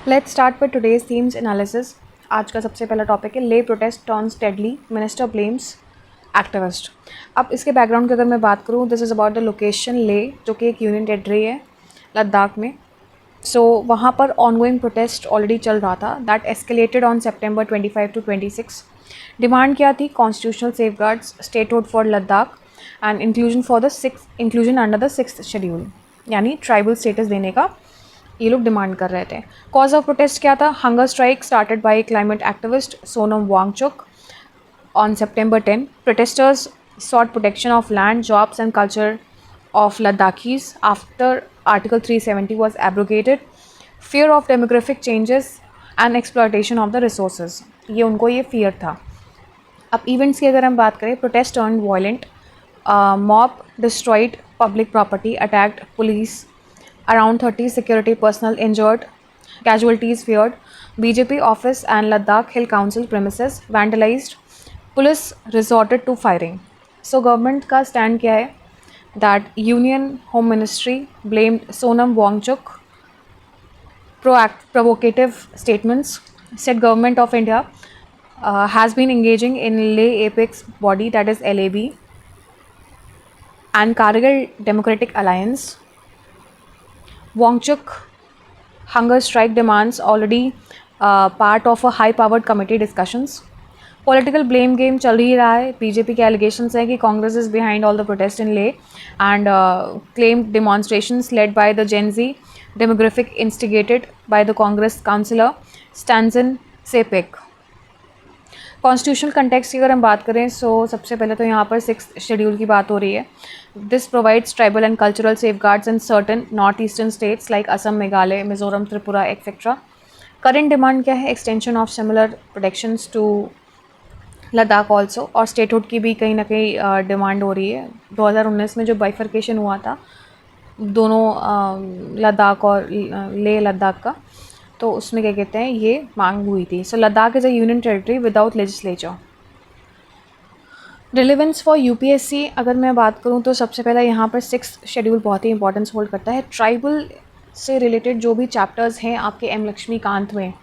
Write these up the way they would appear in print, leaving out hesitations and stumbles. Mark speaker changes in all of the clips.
Speaker 1: Let's start with today's themes analysis. आज का सबसे पहला टॉपिक है ले protest turns deadly, minister blames activist. अब इसके बैकग्राउंड की अगर मैं बात करूँ, this is about the location ले, जो कि एक यूनियन टेरिटरी है लद्दाख में। सो वहाँ पर ऑनगोइंग प्रोटेस्ट ऑलरेडी चल रहा था, that escalated on September 25 to 26। Demand क्या थी? Constitutional safeguards, statehood for Ladakh and inclusion under the 6th schedule, यानी ट्राइबल स्टेटस देने का ये लोग डिमांड कर रहे थे। कॉज ऑफ प्रोटेस्ट क्या था? Hunger strike started by climate activist Sonam Wangchuk on September 10। Protesters sought protection of land, jobs and culture of Ladakhis after Article 370 was abrogated, fear of demographic changes and exploitation of the resources। ये उनको ये fear था। अब events की अगर हम बात करें, protest turn violent, mob destroyed public property, attacked police, around 30 security personnel injured, casualties feared, BJP office and Ladakh Hill Council premises vandalized, police resorted to firing। So government का stand क्या है? That Union Home Ministry blamed Sonam Wangchuk provocative statements, said Government of India has been engaging in lay apex body, that is LAB, and Kargil Democratic Alliance। Wangchuk hunger strike demands already part of a high-powered committee discussions। Political blame game चल ही रहा है। BJP के allegations हैं कि Congress is behind all the protest in Leh and claimed demonstrations led by the Gen Z demographic instigated by the Congress councillor Stanton Sepik। Constitutional context की अगर हम बात करें, सबसे पहले तो यहाँ पर 6th शेड्यूल की बात हो रही है। This provides tribal and cultural safeguards in certain north eastern states like Assam, Meghalaya, Mizoram, Tripura etcetera. Current demand क्या है? Extension of similar protections to Ladakh also, और स्टेटहुड की भी कहीं ना कहीं डिमांड हो रही है। 2019 में जो बाइफर्केशन हुआ था दोनों लद्दाख और लेह लद्दाख का, तो उसमें क्या कहते हैं ये मांग हुई थी। So Ladakh is a union territory without legislature. Relevance for UPSC अगर मैं बात करूं तो सबसे पहला यहाँ पर 6th शेड्यूल बहुत ही इंपॉर्टेंस होल्ड करता है। ट्राइबल से रिलेटेड जो भी चैप्टर्स हैं आपके एम लक्ष्मीकांत में,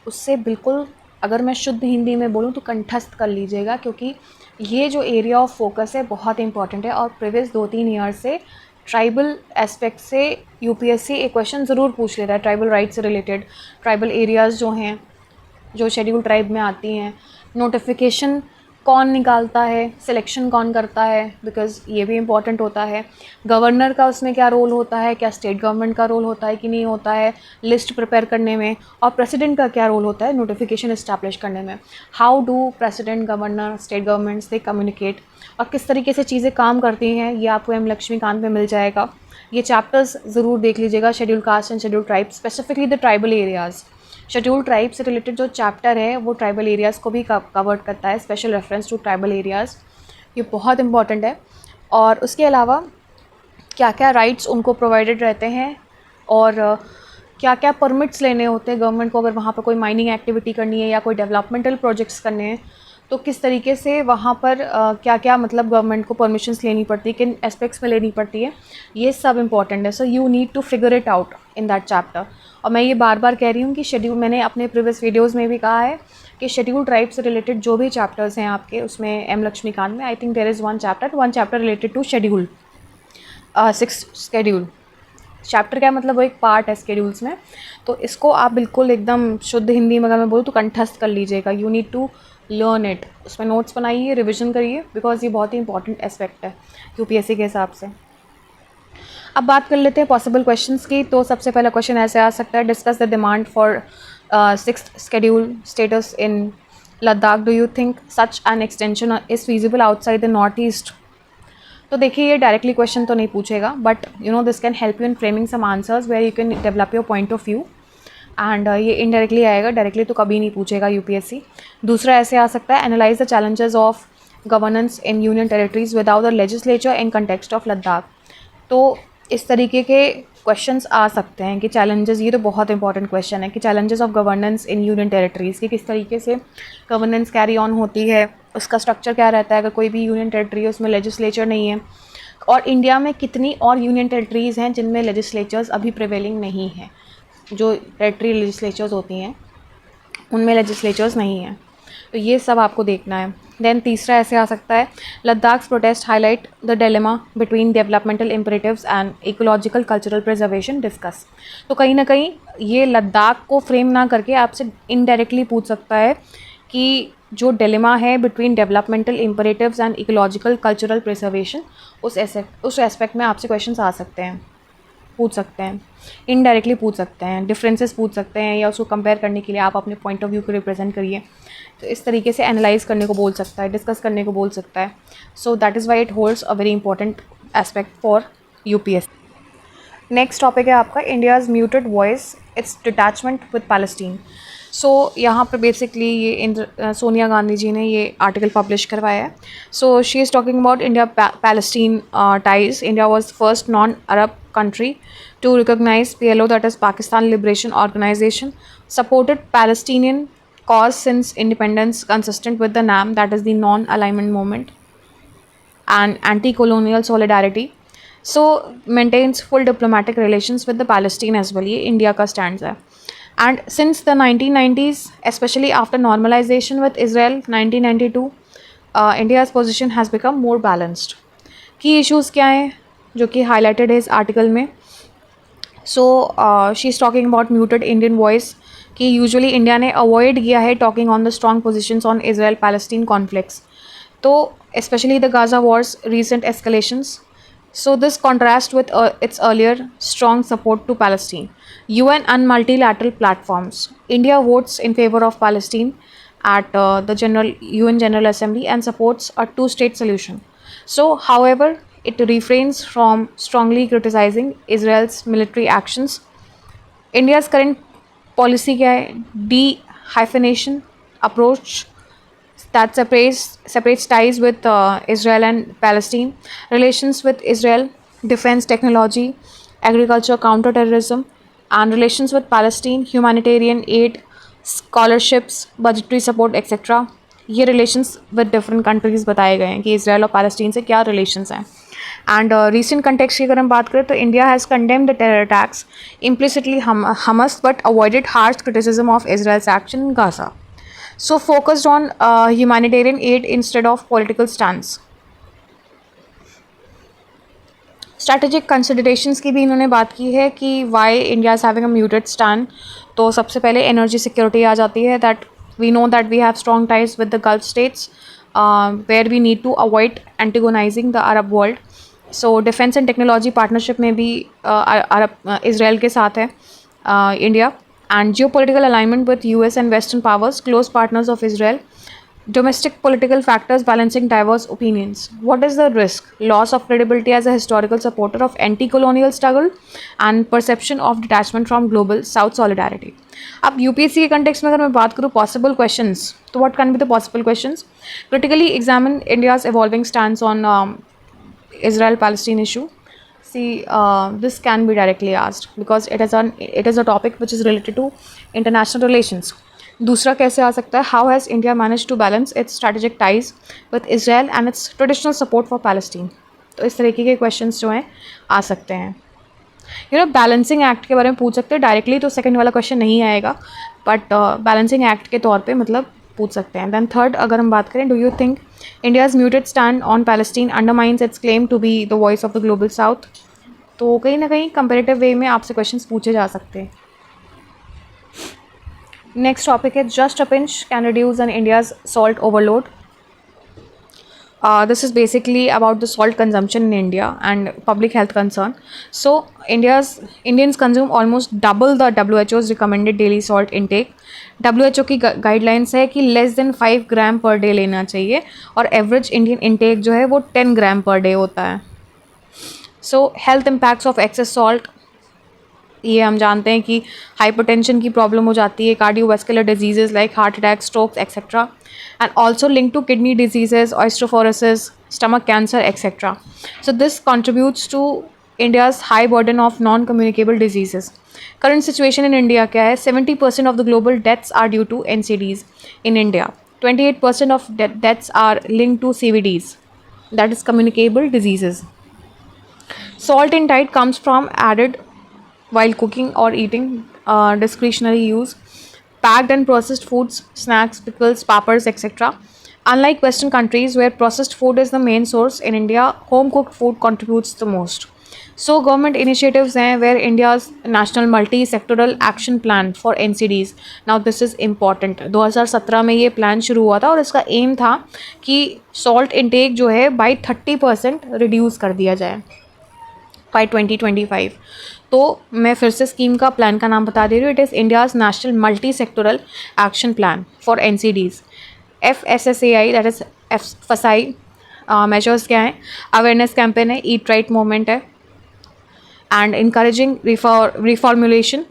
Speaker 1: उससे बिल्कुल अगर मैं शुद्ध हिंदी में बोलूँ तो कंठस्थ कर लीजिएगा, क्योंकि ये जो एरिया ऑफ फोकस है बहुत इंपॉर्टेंट है। और प्रीवियस 2-3 ईयर से ट्राइबल एस्पेक्ट से यूपीएससी एक क्वेश्चन ज़रूर पूछ लेता है, ट्राइबल राइट्स से रिलेटेड। ट्राइबल एरियाज़ जो हैं, जो शेड्यूल ट्राइब में आती हैं, नोटिफिकेशन कौन निकालता है, सिलेक्शन कौन करता है, बिकॉज़ ये भी इम्पॉर्टेंट होता है। गवर्नर का उसमें क्या रोल होता है, क्या स्टेट गवर्नमेंट का रोल होता है कि नहीं होता है लिस्ट प्रिपेयर करने में, और प्रेसिडेंट का क्या रोल होता है नोटिफिकेशन इस्टेब्लिश करने में। How do president, governor, state governments they communicate, और किस तरीके से चीज़ें काम करती हैं, ये आपको एम लक्ष्मीकांत में मिल जाएगा। ये चैप्टर्स ज़रूर देख लीजिएगा, schedule caste and schedule tribe, specifically the tribal areas. Schedule tribe से रिलेटेड जो चैप्टर है वो ट्राइबल एरियाज़ को भी कवर करता है, special reference to tribal areas, ये बहुत इंपॉर्टेंट है। और उसके अलावा क्या क्या राइट्स उनको प्रोवाइडेड रहते हैं, और क्या क्या परमिट्स लेने होते हैं गवर्नमेंट को अगर वहाँ पर कोई माइनिंग एक्टिविटी करनी है या कोई डेवलपमेंटल प्रोजेक्ट्स करने हैं, तो किस तरीके से वहाँ पर क्या क्या मतलब गवर्नमेंट को परमिशंस लेनी पड़ती है, किन एस्पेक्ट्स में लेनी पड़ती है, ये सब इंपॉर्टेंट है। So you need to figure it out in that chapter. और मैं ये बार बार कह रही हूँ कि शेड्यूल, मैंने अपने प्रीवियस वीडियोज़ में भी कहा है कि शेड्यूल ट्राइब से रिलेटेड जो भी चैप्टर्स हैं आपके, उसमें एम लक्ष्मीकांत में I think there is one chapter related to schedule 6th schedule. Chapter क्या मतलब वो एक पार्ट है स्केड्यूल्स में, तो इसको आप बिल्कुल एकदम शुद्ध हिंदी में अगर मैं बोलूँ तो कंठस्थ कर लीजिएगा। You need to learn it, उसमें नोट्स बनाइए, रिविजन करिए, बिकॉज ये बहुत ही इंपॉर्टेंट एस्पेक्ट है यूपीएससी के हिसाब से। अब बात कर लेते हैं पॉसिबल क्वेश्चंस की। तो सबसे पहला क्वेश्चन ऐसे आ सकता है, discuss the demand for 6th schedule status in Ladakh, do you think such an extension is feasible outside the north east. तो देखिए ये डायरेक्टली क्वेश्चन तो नहीं पूछेगा, but you know this can help you in framing some answers where you can develop your point of view, and ये indirectly आएगा, directly तो कभी नहीं पूछेगा यूपीएससी। दूसरा ऐसे आ सकता है, analyse the challenges of governance in union territories without the legislature in context of Ladakh. तो इस तरीके के क्वेश्चंस आ सकते हैं कि चैलेंजेस, ये तो बहुत इंपॉर्टेंट क्वेश्चन है कि challenges of governance in union territories की किस तरीके से गवर्नेंस कैरी ऑन होती है, उसका स्ट्रक्चर क्या रहता है अगर कोई भी यूनियन टेरिटरी है उसमें लेजिस्लेचर नहीं है, और इंडिया में कितनी और यूनियन टेरिटरीज़ हैं जिनमें लेजिस्लेचर्स अभी प्रिवेलिंग नहीं है। जो टेरिटरी लेजिस्लेचर्स होती हैं उनमें लेजिस्लेचर्स नहीं हैं, तो ये सब आपको देखना है। देन तीसरा ऐसे आ सकता है, Ladakh's protest highlight the dilemma between developmental imperatives and ecological cultural preservation discuss. तो कहीं ना कहीं ये लद्दाख को फ्रेम ना करके आपसे इनडायरेक्टली पूछ सकता है कि जो डिलेमा है between developmental imperatives and ecological cultural preservation, उस एस्पेक्ट में आपसे क्वेश्चन आ सकते हैं, पूछ सकते हैं, इनडायरेक्टली पूछ सकते हैं, डिफरेंसेस पूछ सकते हैं, या उसको कंपेयर करने के लिए आप अपने पॉइंट ऑफ व्यू को रिप्रेजेंट करिए। तो इस तरीके से एनालाइज करने को बोल सकता है, डिस्कस करने को बोल सकता है। So that is why it holds a very important aspect for UPSC. Next topic है आपका India's muted voice, its detachment with Palestine. So यहाँ पर बेसिकली ये सोनिया गांधी जी ने ये आर्टिकल पब्लिश करवाया है। सो she is talking about India Palestine ties. India was first non Arab country to recognize PLO, that is Pakistan Liberation Organization, supported Palestinian cause since independence, consistent with the NAM, that is the Non-Alignment Movement, and anti-colonial solidarity. So maintains full diplomatic relations with the Palestine as well. ये India का stand है। And since the 1990s, especially after normalization with Israel 1992, India's position has become more balanced. Key issues क्या हैं जो कि highlighted है इस article में? So she is talking about muted Indian voice, कि यूजुअली इंडिया ने अवॉइड किया है talking on the strong positions on Israel Palestine conflicts, तो specially the Gaza wars recent escalations. So this contrasts with its earlier strong support to Palestine, UN and multilateral platforms. India votes in favor of Palestine at the UN General Assembly and supports a two-state solution. So, however, it refrains from strongly criticizing Israel's military actions. India's current policy क्या है? De-hyphenation approach that separates ties with Israel and Palestine, relations with Israel, defense technology, agriculture, counterterrorism, and relations with Palestine, humanitarian aid, scholarships, budgetary support, etc. ये relations with different countries बताए गए हैं कि Israel और Palestine से क्या relations हैं। And recent context की अगर हम बात करें तो India has condemned the terror attacks implicitly Hamas but avoided harsh criticism of Israel's action in Gaza. So focused on humanitarian aid instead of political stands. Strategic considerations की भी इन्होंने बात की है कि why India is having a muted stand. तो सबसे पहले एनर्जी सिक्योरिटी आ जाती है, that we know that we have strong ties with the Gulf states, where we need to avoid antagonizing the Arab world. So defense and technology partnership में भी Israel के साथ है India, and geopolitical alignment with US and Western powers, close partners of Israel. Domestic political factors balancing diverse opinions. What is the risk? Loss of credibility as a historical supporter of anti-colonial struggle and perception of detachment from global South solidarity. अब UPSC के context में अगर मैं बात करूँ possible questions, तो what can be the possible questions? Critically examine India's evolving stance on Israel-Palestine issue. See, this can be directly asked because it is a topic which is related to international relations. दूसरा कैसे आ सकता है? How has India manage to balance its strategic ties with Israel and its traditional support for Palestine. तो इस तरीके के questions जो हैं आ सकते हैं। बैलेंसिंग एक्ट के बारे में पूछ सकते हैं डायरेक्टली, तो सेकंड वाला क्वेश्चन नहीं आएगा, बट बैलेंसिंग एक्ट के तौर पे मतलब पूछ सकते हैं। दैन थर्ड अगर हम बात करें, do you think India's muted stand on Palestine undermines its claim to be the voice of the global south? तो कहीं ना कहीं कंपेरेटिव वे में आपसे क्वेश्चन पूछे जा सकते हैं। नेक्स्ट टॉपिक है just a pinch can reduce an India's salt overload. This is basically about the salt consumption in India and public health concern. So Indians consume almost double the WHO's recommended daily salt intake. WHO की guidelines है कि less than 5 ग्राम per day लेना चाहिए और average Indian intake जो है वो 10 ग्राम पर डे होता है। So health impacts of excess salt, ये हम जानते हैं कि हाइपरटेंशन की प्रॉब्लम हो जाती है, cardiovascular diseases like heart attack, strokes etcetera, and also link to kidney diseases, osteoporosis, stomach cancer etcetera. So this contributes to India's high burden of non-communicable diseases. Current situation in India क्या है? 70% of the global deaths are due to NCDs in India. 28% of deaths are linked to CVDs, that is communicable diseases. Salt intake comes from added while cooking or eating discretionary use, packed and processed foods, snacks, pickles, pappers, etc. Unlike Western countries where processed food is the main source, in India, home cooked food contributes the most. So, government initiatives हैं where India's national multi-sectoral action plan for NCDs. Now, this is important. 2017 में ये plan शुरू हुआ था और इसका M था कि सॉल्ट इनटेक जो है बाई 30% रिड्यूस कर दिया जाए बाई 2025. तो मैं फिर से स्कीम का प्लान का नाम बता दे रही हूँ. It is India's national multi sectoral action plan for NCDs. FSSAI, that is FSAI. Measures क्या हैं? अवेयरनेस कैंपेन है, ईट राइट मूवमेंट है, and encouraging reformulation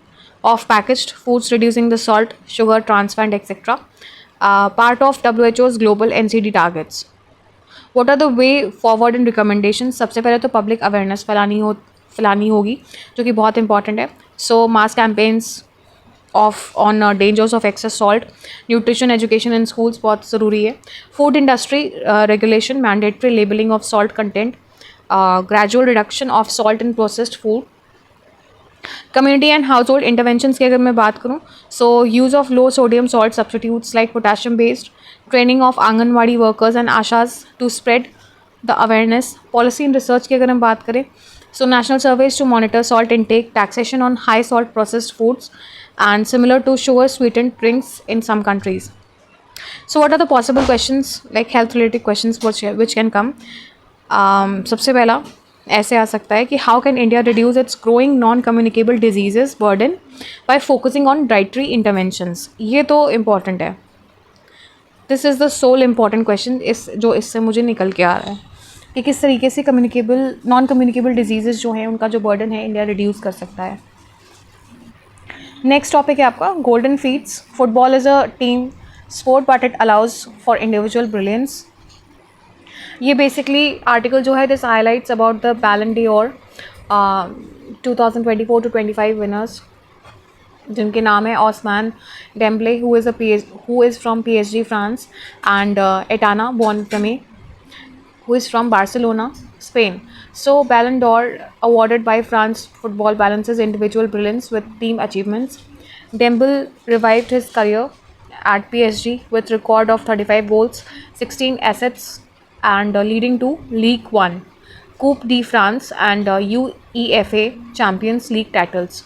Speaker 1: of packaged foods, reducing the salt, sugar, trans fat, etc. Part of WHO's global NCD targets. What are the way forward and recommendations? सबसे पहले तो public awareness फैलानी होगी जो कि बहुत important है. So mass campaigns of on dangers of excess salt, nutrition education in schools बहुत ज़रूरी है. Food industry regulation, mandatory labelling of salt content, gradual reduction of salt in processed food. Community and household interventions की अगर मैं बात करूँ, so use of low sodium salt substitutes like potassium based, training of anganwadi workers and Asha's to spread the awareness. Policy and research की अगर हम बात करें, so national surveys to monitor salt intake, taxation on high salt processed foods, and similar to sugar sweetened drinks in some countries. So what are the possible questions, like health related questions which can come? सबसे पहला ऐसे आ सकता है कि how can India reduce its growing non communicable diseases burden by focusing on dietary interventions. ये तो important है. This is the sole important question इससे मुझे निकल के आ रहा है कि किस तरीके से नॉन कम्युनिकेबल डिजीजेस जो हैं उनका जो बर्डन है इंडिया रिड्यूस कर सकता है. नेक्स्ट टॉपिक है आपका golden feats. Football is a team sport but it allows for individual brilliance. ये बेसिकली आर्टिकल जो है दिस हाईलाइट्स अबाउट द बैलन ड'ओर 2024 to 25 विनर्स जिनके नाम है Ousmane Dembele who is from PSG France and Aitana Bonmati who is from Barcelona, Spain. So Ballon d'Or awarded by France football balances individual brilliance with team achievements. Dembele revived his career at PSG with record of 35 goals, 16 assists and leading to League One, Coupe de France and UEFA Champions League titles.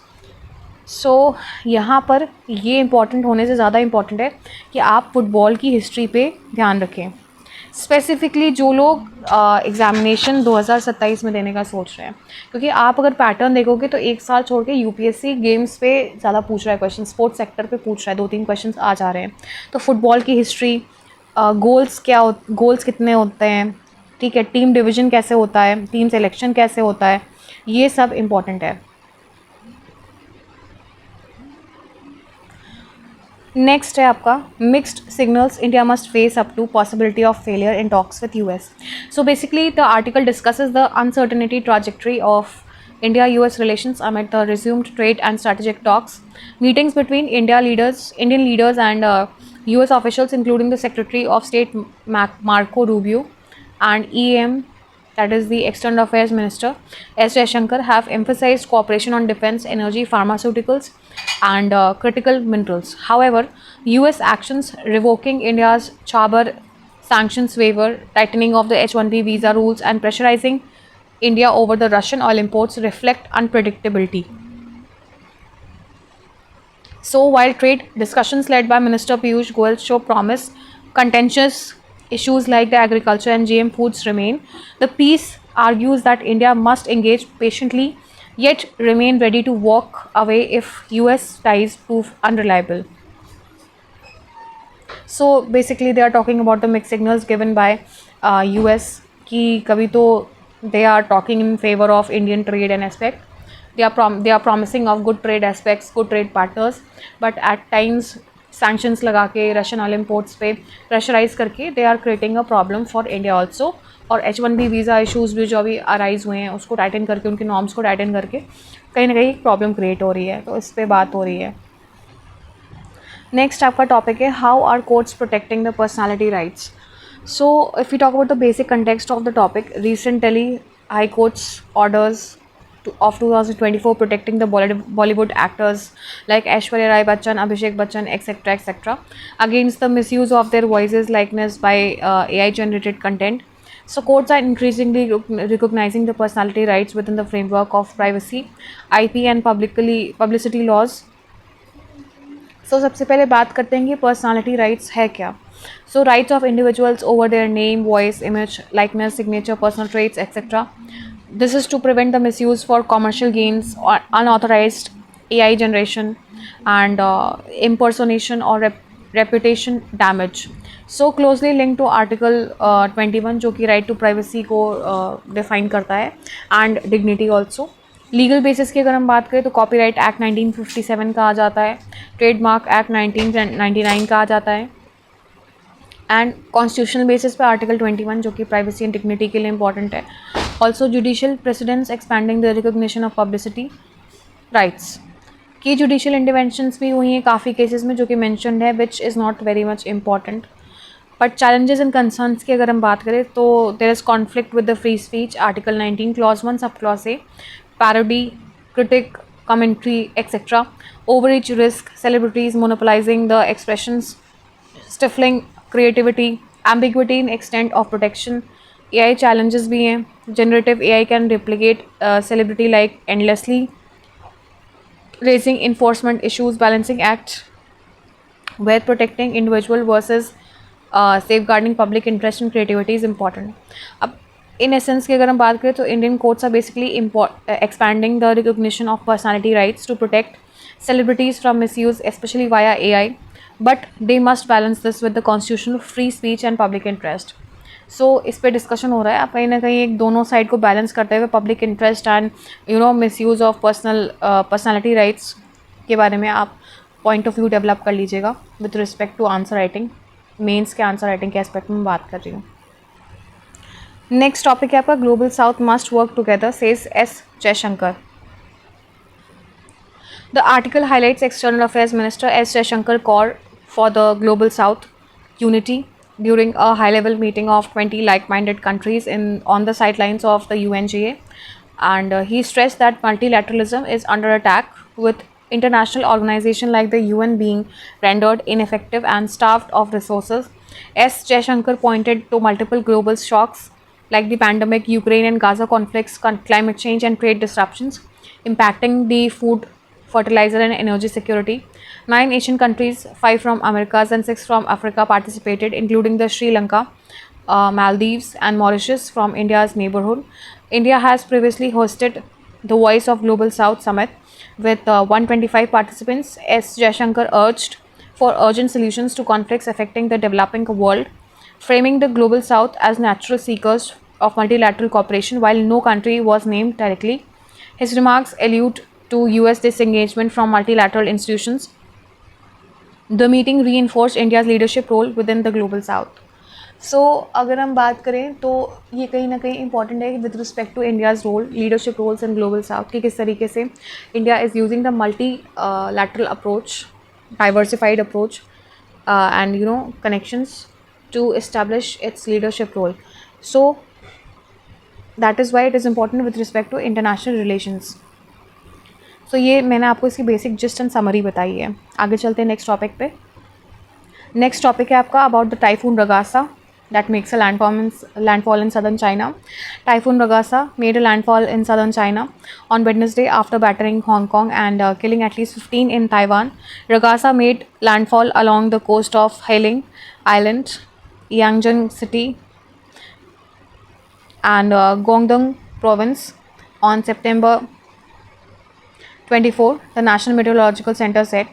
Speaker 1: So यहाँ पर ये important होने से ज़्यादा important है कि आप football की हिस्ट्री पे ध्यान रखें. स्पेसिफिकली जो लोग एग्ज़ामिनेशन 2027 में देने का सोच रहे हैं, क्योंकि आप अगर पैटर्न देखोगे तो एक साल छोड़ के UPSC गेम्स पे ज़्यादा पूछ रहा है क्वेश्चन, स्पोर्ट्स सेक्टर पे पूछ रहा है, 2-3 क्वेश्चन आ जा रहे हैं. तो फुटबॉल की हिस्ट्री, गोल्स कितने होते हैं, ठीक है, टीम डिवीज़न कैसे होता है, टीम सिलेक्शन कैसे होता है, ये सब इम्पॉर्टेंट है. नेक्स्ट है आपका mixed signals India must face up to possibility of failure in talks with US. So basically the article discusses the uncertainty trajectory of India-US relations amid the resumed trade and strategic talks. Meetings between Indian leaders and US officials, including the Secretary of State Marco Rubio and EM, that is the External Affairs Minister S. Jaishankar, have emphasized cooperation on defense, energy, pharmaceuticals, and critical minerals. However, US actions revoking India's Chabar sanctions waiver, tightening of the H-1B visa rules, and pressurizing India over the Russian oil imports reflect unpredictability. So, while trade discussions led by Minister Piyush Goyal show promise, contentious issues like the agriculture and GM foods remain. The piece argues that India must engage patiently, yet remain ready to walk away if US ties prove unreliable. So basically they are talking about the mixed signals given by US कि कभी तो they are talking in favor of Indian trade and aspect. They are promising of good trade aspects, good trade partners, but at times sanctions लगा के Russian oil imports पे pressurise करके they are creating a problem for India also. और H-1B visa issues भी जो अभी arise हुए हैं उसको टाइटन करके, उनके नॉर्म्स को टाइटन करके कहीं ना कहीं प्रॉब्लम क्रिएट हो रही है. तो इस पर बात हो रही है. नेक्स्ट आपका टॉपिक है how are courts protecting the personality rights. So if you talk about the basic context of the topic, recent Delhi high courts orders of 2024 protecting the Bollywood actors like Aishwarya Rai Bachchan, Abhishek Bachchan, etc., against the misuse of their voices likeness by AI generated content. So courts are increasingly recognizing the personality rights within the framework of privacy, IP and publicity laws. सो सबसे पहले बात करते हैं कि personality rights है क्या. So rights of individuals over their name, voice, image, likeness, signature, personal traits, et cetera. This is to prevent the misuse for commercial gains or unauthorized AI generation and impersonation or reputation damage. So closely linked to Article 21 जो कि right to privacy को define करता है and dignity also. Legal basis की अगर हम बात करें तो कॉपीराइट एक्ट 1957 का आ जाता है, ट्रेडमार्क एक्ट 1999 का आ जाता है एंड कॉन्स्टिट्यूशनल बेसिस पे आर्टिकल 21 जो कि प्राइवेसी एंड डिग्निटी के लिए इंपॉर्टेंट है. Also judicial precedents expanding the recognition of publicity rights. की जुडिशियल इंटरवेंशंस भी हुई हैं काफ़ी केसेस में जो कि मैंशनड है, which is not very much important. But challenges and concerns की अगर हम बात करें तो there is conflict with the free speech, article 19 clause 1 sub clause A, parody, critic, commentary, etc. Overreach risk, celebrities monopolizing the expressions, stifling creativity, ambiguity in extent of protection. AI challenges भी हैं. Generative AI can replicate celebrity like endlessly, raising enforcement issues, balancing act where protecting individual versus safeguarding public interest and creativity is important. अब in essence की अगर हम बात करें तो Indian courts are basically expanding the recognition of personality rights to protect celebrities from misuse specially via AI, but they must balance this with the constitutional free speech and public interest. So इस पर discussion हो रहा है. आप कहीं ना कहीं एक दोनों साइड को बैलेंस करते हुए public interest and misuse of personality rights के बारे में आप पॉइंट ऑफ व्यू डेवलप कर लीजिएगा with respect to answer writing. Mains के आंसर राइटिंग के एस्पेक्ट में बात कर रही हूँ. नेक्स्ट टॉपिक है आपका global south must work together says S Jaishankar. The article highlights external affairs minister S Jaishankar call for the global south unity during a high-level meeting of 20 like-minded countries on the sidelines of the UNGA, and he stressed that multilateralism is under attack, with international organizations like the UN being rendered ineffective and starved of resources. S. Jaishankar pointed to multiple global shocks like the pandemic, Ukraine and Gaza conflicts, climate change and trade disruptions impacting the food, fertilizer and energy security. 9 Asian countries, 5 from Americas and 6 from Africa participated, including the Sri Lanka, Maldives and Mauritius from India's neighborhood. India has previously hosted the Voice of Global South Summit with 125 participants. S. Jaishankar urged for urgent solutions to conflicts affecting the developing world, framing the Global South as natural seekers of multilateral cooperation while no country was named directly. His remarks allude to US disengagement from multilateral institutions. The meeting reinforced India's leadership role within the Global South. So अगर हम बात करें तो ये कहीं ना कहीं important है with respect to India's role, leadership roles in global south कि किस तरीके से India is using the multi lateral approach, diversified approach and connections to establish its leadership role. So that is why it is important with respect to international relations. So ये मैंने आपको इसकी basic gist and summary बताई है. आगे चलते हैं next topic पे. नेक्स्ट टॉपिक है आपका about the typhoon Ragasa that makes a landfall in southern China. Typhoon Ragasa made a landfall in southern China on Wednesday after battering Hong Kong and killing at least 15 in Taiwan. Ragasa made landfall along the coast of Hailing Island, Yangon City and Guangdong province on September 24, the National Meteorological Center said.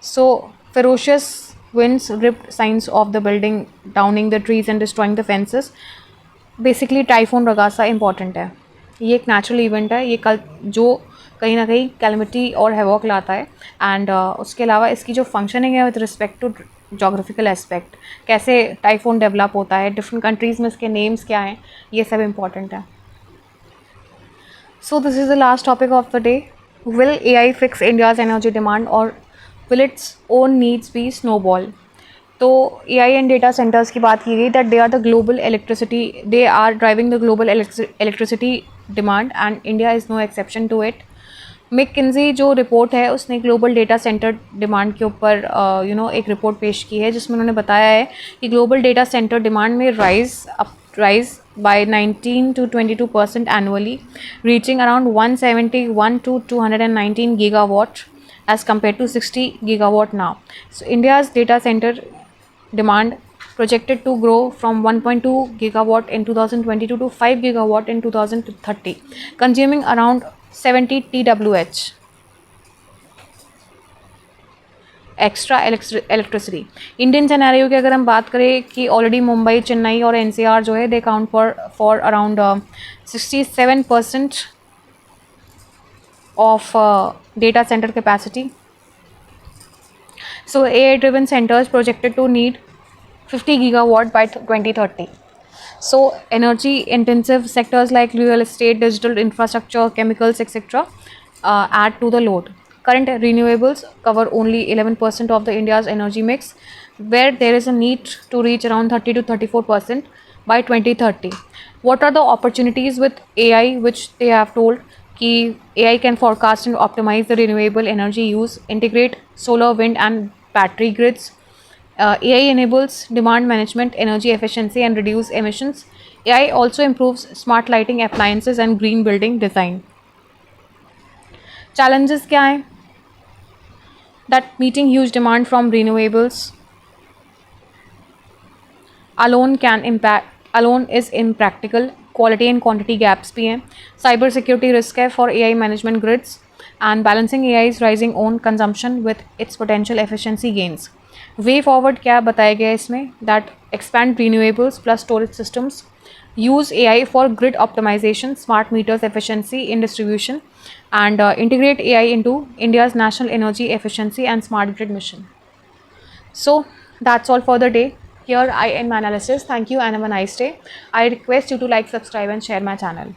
Speaker 1: So ferocious winds ripped signs of the building, downing the trees and destroying the fences. Basically typhoon Ragasa important है. ये एक natural event है, ये कल जो कहीं ना कहीं कैलमिटी और हैवॉक लाता है एंड उसके अलावा इसकी जो फंक्शनिंग है with respect to geographical aspect, कैसे टाइफून डेवलप होता है, डिफरेंट कंट्रीज़ में इसके नेम्स क्या हैं, ये सब इम्पॉर्टेंट है. So this is the last topic of the day. Will AI fix India's energy demand और will its own needs be snowball? तो AI एंड डेटा सेंटर्स की बात की गई that they are the global electricity, they are driving the global electricity demand and India is no exception to it. McKinsey जो report है उसने global data centre demand के ऊपर एक रिपोर्ट पेश की है, जिसमें उन्होंने बताया है कि ग्लोबल डेटा सेंटर डिमांड में rise by 19 to 22% annually, reaching around 171 to 219 gigawatt as compared to 60 gigawatt now. So India's data center demand projected to grow from 1.2 gigawatt in 2022 to 5 gigawatt in 2030, consuming around 70 TWh extra electricity. Indian scenario की अगर हम बात करें कि already Mumbai, Chennai और NCR जो है they account for around 67% of data centre capacity. So AI driven centers projected to need 50 gigawatt by 2030. So energy intensive sectors like real estate, digital infrastructure, chemicals, etc. Add to the load. Current renewables cover only 11% of the India's energy mix, where there is a need to reach around 30 to 34% by 2030. What are the opportunities with AI, which they have told कि AI can forecast and optimize the renewable energy use, integrate solar, wind and battery grids. AI enables demand management, energy efficiency and reduce emissions. AI also improves smart lighting appliances and green building design. Challenges क्या हैं? That meeting huge demand from renewables alone is impractical. Quality and quantity gaps भी हैं. Cyber security risk है for AI management grids, and balancing AI's rising own consumption with its potential efficiency gains. Way forward क्या बताया गया है इसमें? That expand renewables plus storage systems, use AI for grid optimization, smart meters efficiency in distribution, and integrate AI into India's national energy efficiency and smart grid mission. So that's all for the day. Here I end my analysis. Thank you and have a nice day. I request you to like, subscribe and share my channel.